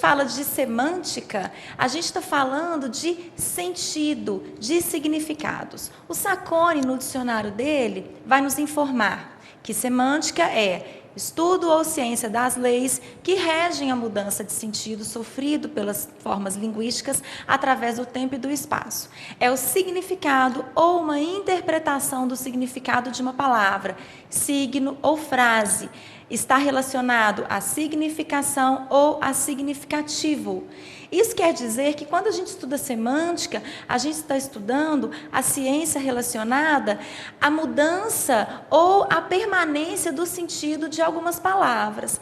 fala de semântica, a gente está falando de sentido, de significados. O Sacconi, no dicionário dele, vai nos informar que semântica é estudo ou ciência das leis que regem a mudança de sentido sofrido pelas formas linguísticas através do tempo e do espaço. É o significado ou uma interpretação do significado de uma palavra, signo ou frase. Está relacionado à significação ou a significativo. Isso quer dizer que quando a gente estuda semântica, a gente está estudando a ciência relacionada à mudança ou à permanência do sentido de algumas palavras.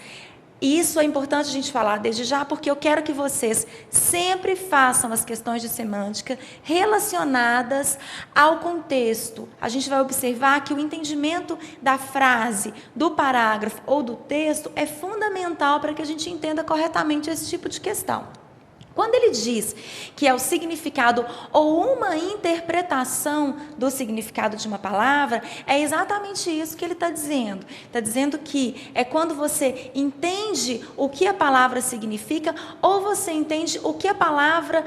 Isso é importante a gente falar desde já, porque eu quero que vocês sempre façam as questões de semântica relacionadas ao contexto. A gente vai observar que o entendimento da frase, do parágrafo ou do texto é fundamental para que a gente entenda corretamente esse tipo de questão. Quando ele diz que é o significado ou uma interpretação do significado de uma palavra, é exatamente isso que ele está dizendo. Está dizendo que é quando você entende o que a palavra significa ou você entende o que a palavra,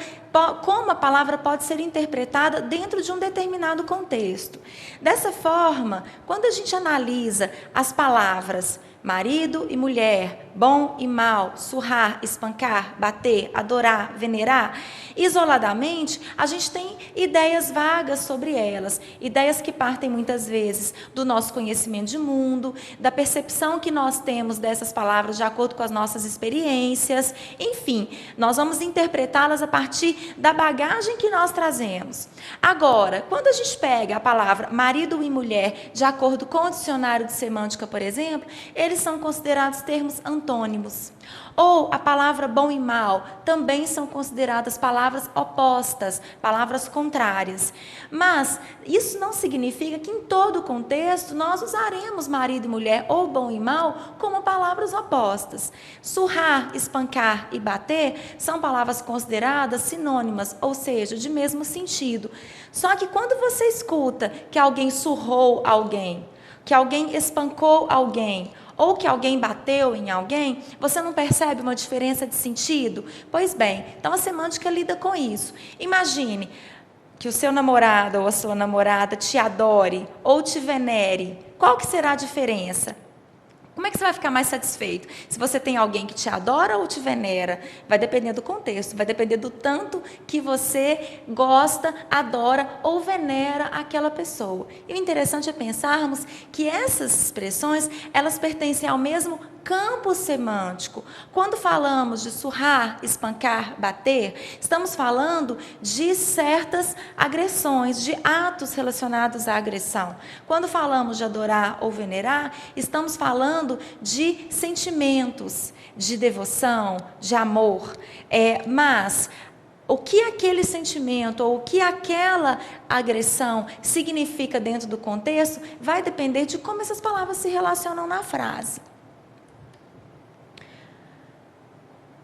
como a palavra pode ser interpretada dentro de um determinado contexto. Dessa forma, quando a gente analisa as palavras marido e mulher, bom e mal, surrar, espancar, bater, adorar, venerar, isoladamente, a gente tem ideias vagas sobre elas, ideias que partem muitas vezes do nosso conhecimento de mundo, da percepção que nós temos dessas palavras de acordo com as nossas experiências, enfim, nós vamos interpretá-las a partir da bagagem que nós trazemos. Agora, quando a gente pega a palavra marido e mulher, de acordo com o dicionário de semântica, por exemplo, eles são considerados termos antônimos. Ou a palavra bom e mal também são consideradas palavras opostas, palavras contrárias. Mas isso não significa que em todo contexto nós usaremos marido e mulher ou bom e mal como palavras opostas. Surrar, espancar e bater são palavras consideradas sinônimas, ou seja, de mesmo sentido. Só que quando você escuta que alguém surrou alguém, que alguém espancou alguém, ou que alguém bateu em alguém, você não percebe uma diferença de sentido? Pois bem, então a semântica lida com isso. Imagine que o seu namorado ou a sua namorada te adore ou te venere. Qual que será a diferença? Como é que você vai ficar mais satisfeito? Se você tem alguém que te adora ou te venera? Vai depender do contexto, vai depender do tanto que você gosta, adora ou venera aquela pessoa. E o interessante é pensarmos que essas expressões, elas pertencem ao mesmo campo semântico. Quando falamos de surrar, espancar, bater, estamos falando de certas agressões, de atos relacionados à agressão. Quando falamos de adorar ou venerar, estamos falando de sentimentos, de devoção, de amor. Mas o que aquele sentimento ou o que aquela agressão significa dentro do contexto vai depender de como essas palavras se relacionam na frase.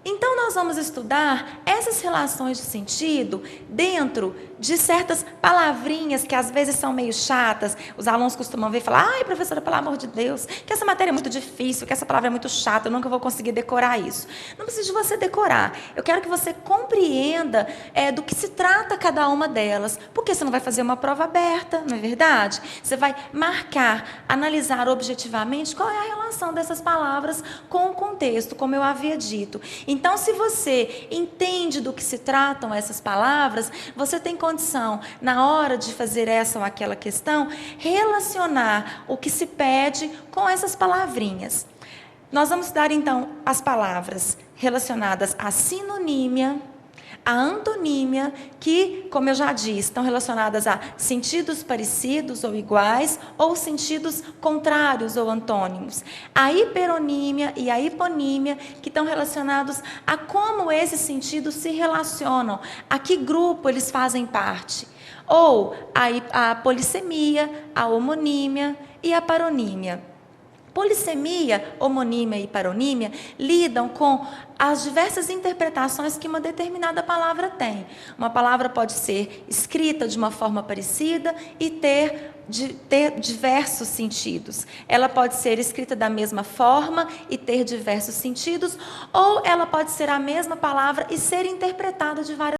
Então, nós vamos estudar essas relações de sentido dentro de certas palavrinhas que às vezes são meio chatas. Os alunos costumam ver e falar: ai, professora, pelo amor de Deus, que essa matéria é muito difícil, que essa palavra é muito chata, eu nunca vou conseguir decorar isso. Não precisa de você decorar. Eu quero que você compreenda do que se trata cada uma delas, porque você não vai fazer uma prova aberta, não é verdade? Você vai marcar, analisar objetivamente qual é a relação dessas palavras com o contexto, como eu havia dito. Então, se você entende do que se tratam essas palavras, você tem condição, na hora de fazer essa ou aquela questão, relacionar o que se pede com essas palavrinhas. Nós vamos estudar, então, as palavras relacionadas à sinonímia, a antonímia, que, como eu já disse, estão relacionadas a sentidos parecidos ou iguais, ou sentidos contrários ou antônimos. A hiperonímia e a hiponímia, que estão relacionados a como esses sentidos se relacionam, a que grupo eles fazem parte. Ou a polissemia, a homonímia e a paronímia. Polissemia, homonímia e paronímia lidam com as diversas interpretações que uma determinada palavra tem. Uma palavra pode ser escrita de uma forma parecida e ter diversos sentidos. Ela pode ser escrita da mesma forma e ter diversos sentidos, ou ela pode ser a mesma palavra e ser interpretada de várias